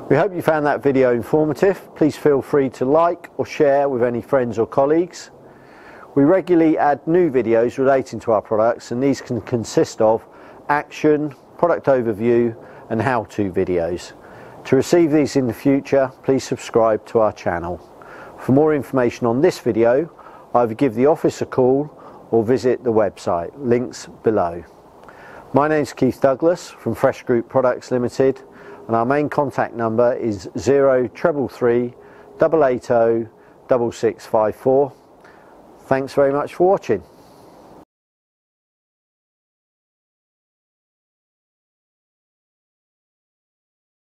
We hope you found that video informative. Please feel free to like or share with any friends or colleagues. We regularly add new videos relating to our products, and these can consist of action, product overview and how-to videos. To receive these in the future, please subscribe to our channel. For more information on this video, either give the office a call or visit the website, links below. My name is Keith Douglas from Fresh Group Products Limited, and our main contact number is 0333 880 6654. Thanks very much for watching.